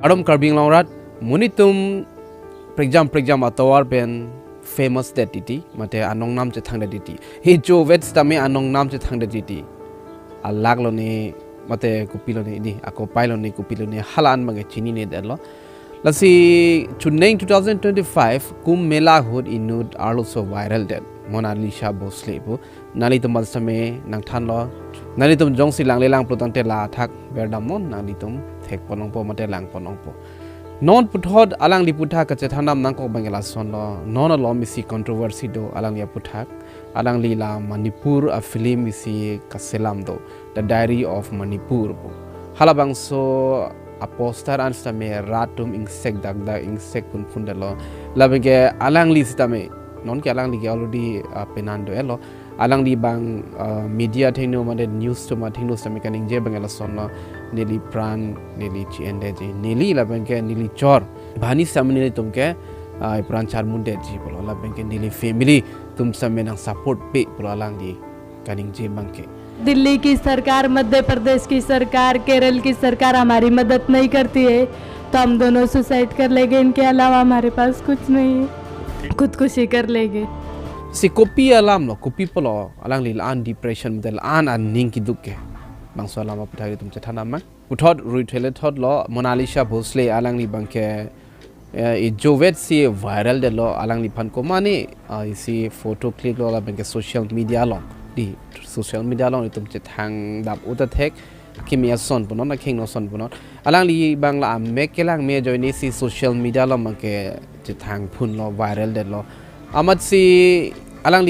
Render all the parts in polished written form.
อารมณ์การบิงลองรัดมุนิตุมพริกจำอัตวาร์เป็น famous เด็ดดีมาแต่อันนองน้ำจะทางเด็ดดีฮิโจเวตส์ตามีอันนองน้ำจะทางเด็ดดีอัลลักโลนี่มาแต่กุปิโลนี่ดีอากไปโลนี่กุปิโลนี่ฮัลลันมังเกชินีเนี่ยเด็ดล้อแล้วสิชุดใน2025กุมเมล่าฮูดอินูดอาร์ลูโซไวรัลเด็ดโมนาลิซาโบสเลปุนาลิตุมัลสเมนังทันล้อนาลิตุมจงสิลังเลลังปลุตังเตลาทักเบร์ดามอนนาลิตุมเทคปนองโปมาเตลังปนองโปนอนพุทธอดอลังลิพุทธาก็จะทำนำนังกบังเกลาสอนล้อนอนล้อมิสิคอนโทรเวอร์ซีโดอลังลิพุทธักอลังลีลามันิปูร์อฟิลิมมิสิกัสเซลัมโด The Diary of Manipur ฮัลบังโซอโปสตาร์อันสตาเมราตุมอิงเซกดักดาอิงเซกพุนเดลอลาเบเกอลังลิสตาเมนอนเกอลังลิเก already เป็นอันโดเอลออลังลีบางมีเดียเทคโนมาเดนิวส์ตัวมาเทคโนสมัยกันอิงเจบังเกลาสอนล้อเนลีพรานเนลีชีเอนเดจีเนลีลาเบเกเนลีจอร์บานิสามเนลีตุมเกพรานชาร์มุนเดจีปลอลาเบเกเนลีแฟมิลี่ตุมสมัยนังซัพพอร์ตเปปลอลังลีกันอิงเจบังเกदिल्ली की सरकार, मध्य प्रदेश की सरकार, केरल की सरकार हमारी मदद नहीं करती है तो हम दोनों सुसाइड कर लेंगे। इनके अलावा हमारे पास कुछ नहीं है, खुदकुशी कर लेंगे। si kopi alam lo kopi polo alang li an depression del an ning ki dukke bang so alam apthai tum cha thana ma uthot rui thele thot lo monalisa bhosle alang li bang ke e jovet si viral de lo alang li phan ko mani si photo clip lo la bang ke social media lo di social media lo tum cha thang dap uta thek kimia son punon na kheng no son punon alang li bang la me kelang me join si social media lo mang ke cha thang phun lo viral de lo amat si alang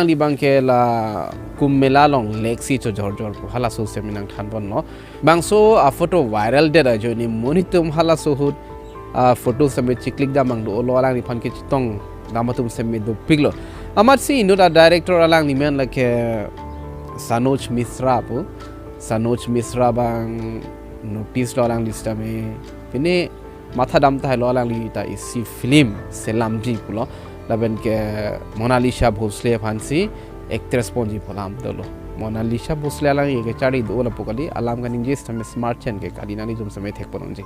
li bang ke la kummela long lexi cho jor po hala so se minang than bon no bang so a photo viral de da joni monitum hala so hut a photo same chiklik da mang do lo alang li phan ke chitong damatum same do piglo amat si no da director alang ni men la ke sanoj misra bang notice lo alang list me pine matha dam ta lo alang li ta isi film selam ji pulo laben ke Monalisa Bhosle phansi actress ponji pholam dolo Monalisa Bhosle alang ye ke chari do la pokali alam kan inje same smart chen ke kadina ni jum same thek ponji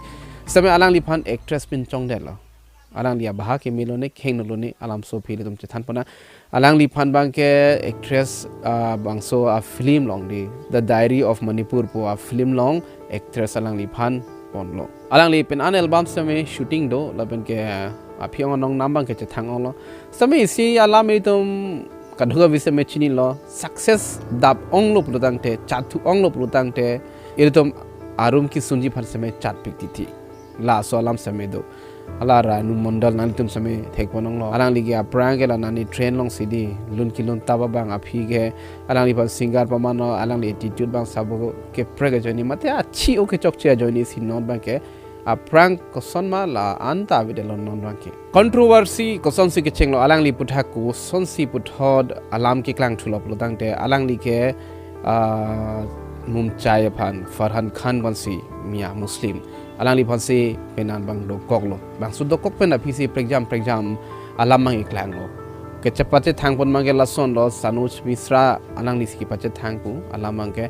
same alang li phan actress pin chong de lo alang li baha ke milone kheng no lo ni alam so phile tum che than pona alang li phan bang ke actress bang so a film long di The Diary of Manipur po a film long actress alang li phan pon lo alang li pen an album same shooting do laben ke a phiong nong nam bang ke che thang lo same si ala me tum kadhuga vise me chini lo success dap ong lo plutang te chatu ong lo plutang te iritum arum ki sunji phan same chat pikti thi la so alam same do ala ra nu mondal nan tum same thek ponong lo alang li ge prank ke la nani train long sidi lun kilon taba bang a phi ge alang li pa singer pa mano alang li attitude bang sabo ke prega joni mate achi okay chok che joni si non bang ke a prank ko son ma la anta videl non bang ke controversy ko son si ke chenglo alang li putha ko son si puthod alam ki klang thulo plotang te alang li ke mum chai phan farhan khan ban si mia muslim alang li phan si penan bang do kok lo bang su do kok pen a pc prexam alam mang iklang lo ke chapache thang pon mang ke la son lo sanoj misra alang li ski pache thang pu alam mang ke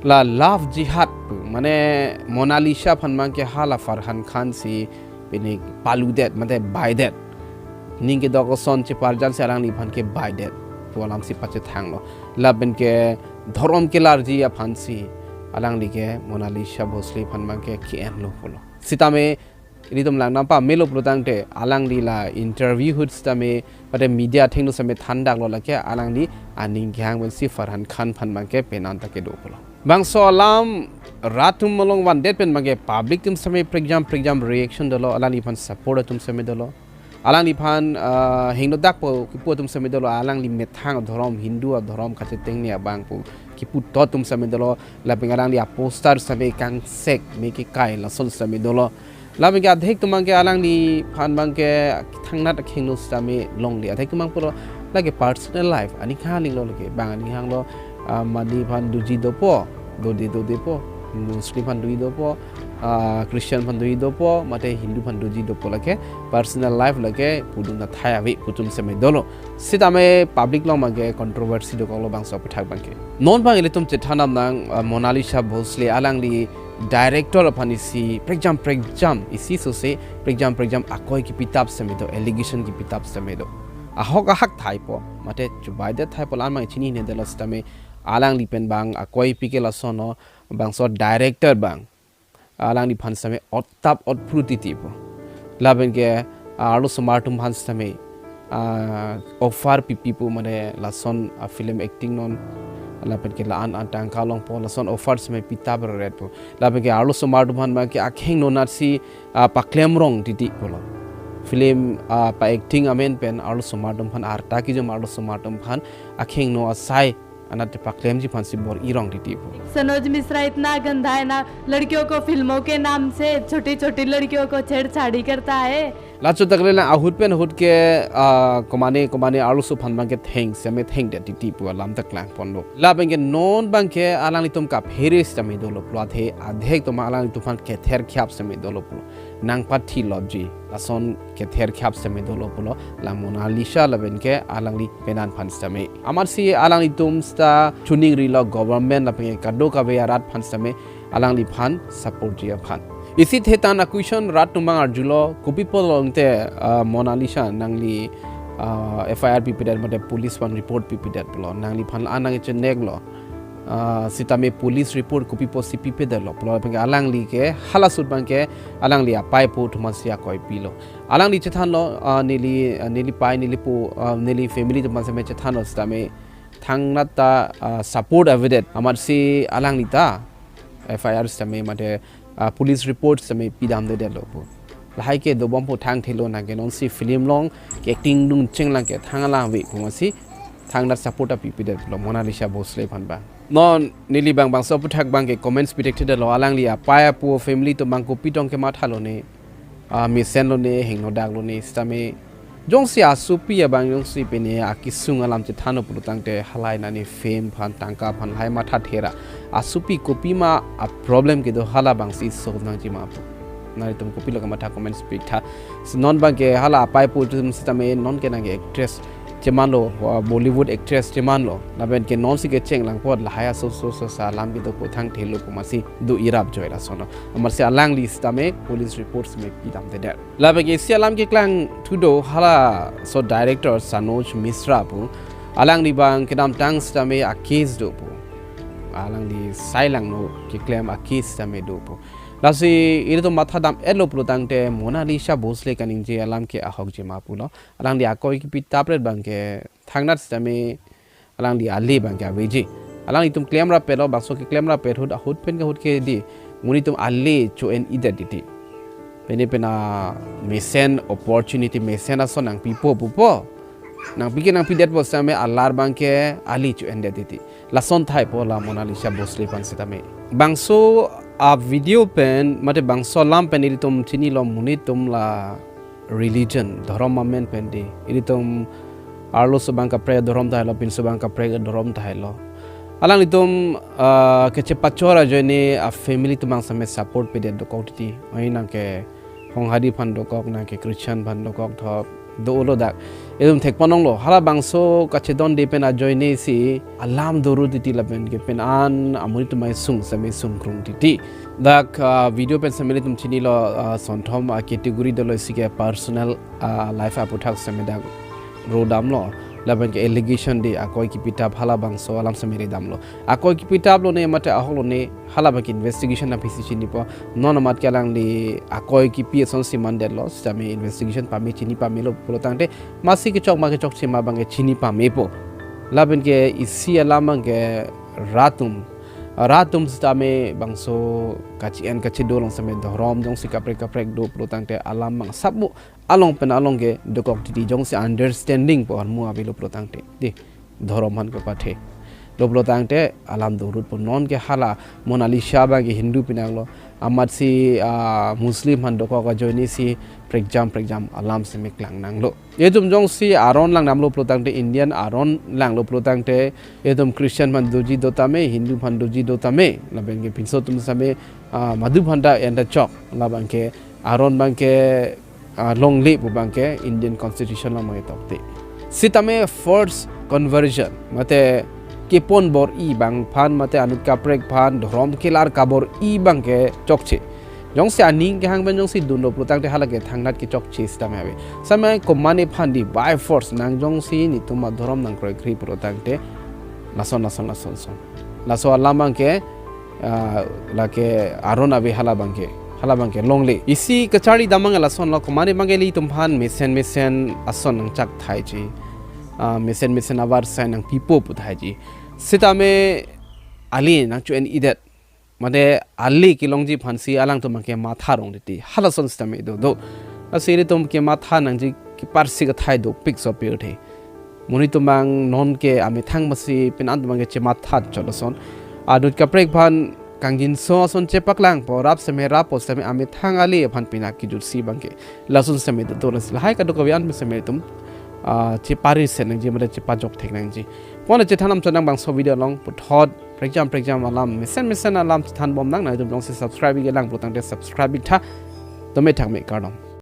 la love jihad pu mane monalisa phan mang ke hala farhan khan si pene palu that mate by that ning ke do ko son che parjan se alang li phan ke by that pu alam si pache thang lo la ben ke dhorom ke larji ya phan si alang li ke Monalisa Bhosle phan mang ke ki en lo polo sitame ridom lang nampa melo plotang te alang li la interview hut stame pate media thengno same thandak lo la ke alang li aning gyang wen si farhan khan phan mang ke penan ta ke do polo bang so alam ratum molong wan det pen mang ke public tum same prexam reaction dolo alang li phan support tum same dolo alang li phan hengno dak po ki po tum same dolo alang li methang dhorom hindu dhorom khache tengni bang pu ki pu to tum same dolo la pengalang li poster same kang sek me ki kai la sol same dolo la me ga dhek tumang ke alang li phan bang ke thangna ta khengno same long li athek tumang puro la ke personal life ani kha ling lo ke bang ani hang lo madi phan duji do po do de po muslim phan dui do po Christian phan dui do po mate Hindu phan duji do po la ke personal life la ke pudun na thaya wi putum same dolo sitame public long ma ke controversy do ko lo bang so pathak bang ke non bang ile tum che thanam nang Monalisa Bhosle alang li director upon isi pregjam isi so se pregjam akoi ki pitab semedo allegation ki pitab semedo ahok ahak thaipo mate chubai de thaipo lan mang chini ne de lostame alang li pen bang akoi pike la sono bang so director bang alang li phan same ottap otpruti tipo laben ke alo smartum phan same offer people mane la son a film acting non lapen ke la an tang kalong po la son offers me pita ber red po lapen ke arlo smart bhan ma ke akheng no nasi pa claim rong titi polo film pa acting amen pen arlo smart bhan arta ki jo arlo smart bhan akheng no asai अनत पक्लेम जी फंसी bore इरोंग TT को सनोज मिश्रा इतना गंदा है ना लड़कियों को फिल्मों के नाम से छोटी छोटी लड़कियों को छेड़छाड़ी करता है लाचो तकले ना आहुत पेन हुत के कमाने आलू सु फन के थेंग से में थेंग दे टीटी पु लाम तक लांग पोंडो ला बेंगे नॉन बंग के आलांग तुम का फेरिस तमे दोलो प्लॉट है आधे तो आलांग तुफान के थेर ख्याप से में दोलो पुलो नांगपाथी लॉजी लासन के थेर ख्याप से में दोलो पुलो ला मोनालिसा लबेन के आलांगली पेनान फंस तमे अमर सी आलांग तुम sta tuning rilo government lapeng kado ka be rat phan same alang li phan support ji phan isi thetan acquisition rat tumang arjulo kopi polongte monalisa nangli FIR pipidar mate police one report pipidar polo nangli phan anang che neglo sitame police report kopi po CPP der lo polo peng alang li ke hala sut bang ke alang li pai po thumasia koi pilo alang li chethan lo nili pai nili po nili family thumasame chethan lo stame thangnatta support evident amar si alang nita FIR same mate police report same pidam de lopo lahai ke do bom po thang thelo na ke non si film long ke acting dung chinglang ke thangala we ko si thangnat support a pp de lo monalisa bosle phan ba non nili bang so puthak bang ke comments predicted lo alang lia pa pu family to bang ko pitong ke ma thalo ne mi sen lo ne hing no dak lo ne stame jong si asupi ya bang jong si pene akisung alam che thano pulutang te halai na ni fame phan tangka phan hai ma tha thera asupi kopi ma a problem ke do hala bang si so nang ji ma na tum kopi lo ka ma tha comment speak tha non bang ke hala pai pu tum system non ke na ke actress chemalo Bollywood actress chemalo na ben ke non si ke cheng lang pot la haya so sa lam bi do ko thang thelo ko ma si du irap joy la sono amar se alang list me police reports me pidam de der la be ke si alam ke klang thudo hala so director Sanoj Mishra pu alang li bang ke dam tang sta me a case do pu alang li sailang no ke claim a case sta me do pu la si ire to matha dam elo protang te Monalisa bosle kaning je alam ke ahok je ma pu lo alang li akoi ki pitapret bang ke thangnat sta me alang li ali bang ke veji alang itum claim ra pe lo bang so ke claim ra pe hut pen ke hut ke di muni tum ali cho en identity pene pena mesen opportunity mesen aso nang pipo pupo nang pike nang pidet bo sta me alar bang ke ali cho en identity la son thai po la Monalisa bosle pan sita me bang so a video pen mate bang so lam pen iri tum chini lo muni tum la religion dharam men pen di iri tum arlo so bang ka pre dharam thai lo pin so bang ka pre dharam thai lo alang itum ke chepachora joine a family tumang same support pe de do kotiti ai nang ke honghari phan do kok nang ke Christian phan do kok thop do lo dak edum thek panong lo hala bangso ka chedon de pen a joine si alam doru titi la pen ke pen an amuri tumai sung same sung krung titi dak video pen samele tum chini lo sonthom a category do lo si ke personal life aputhak same dak ro dam lo laban ke allegation de akoi ki pitap hala bangso alam samere dam lo akoi ki pitap lo ne mate aholo ne hala ba ki investigation na pisi chini po non amat ke lang li akoi ki pi son si mandel lo same investigation pa me chini pa me lo polotante masi ke chok ma ke chok chima bang ke chini pa me po laban ke isi alam ke ratum stame bangso kachian kachi dolong same dorom jong si kaprek do polotante alam bang sabu along pen along ke dokok titi jong si understanding po mu abilo protangte de dhoroman ko pathe lo protangte alam durut po non ke hala Monalisa ba ke Hindu pinanglo amat si Muslim han dokok ka joini si pregjam alam se meklang nanglo edum jong si aron lang namlo protangte Indian aron lang lo protangte edum Christian man doji dotame Hindu man doji dotame laben ke pinso tum same madhu bhanda enda chok labang ke aron bang ke long lip bang ke Indian constitution la mai tokte sitame first conversion mate kepon bor i bang phan mate anut ka prek phan dhrom kelar ka bor i bang ke chokche jong se aning ke hang ben jong si duno prutang te halage thangnat ke chokche sta me habe samay ko mane phan di by force nang jong si ni tuma dhrom nang kroi khri prutang te lason laso alamang ke la ke arona be halabang ke longle isi kachari damang lason lo ko mane mangeli tum phan mesen ason nang chak thai ji mesen abar sa nang pipo puthai ji sitame ali nang chu en idet made ali ki longji phansi alang to mangke matha rong ti halason stame do asiri tum ke matha nang ji ki parsi ka thai do pic so pe the muni to mang non ke ame thang masi pin an mangke che matha choloson adut ka prek phan kangjin so son chepak lang po rap seme rap po seme ame thang ali phan pina ki jur si bangke lasun seme do ras hai ka do ka yan seme tum che pari sen nang ji made che pa jok thek nang ji pon che thanam chonang bang so video long puthot exam alam mesen alam than bom nang na dum long se subscribe ge lang putang te subscribe tha to me thang me kardom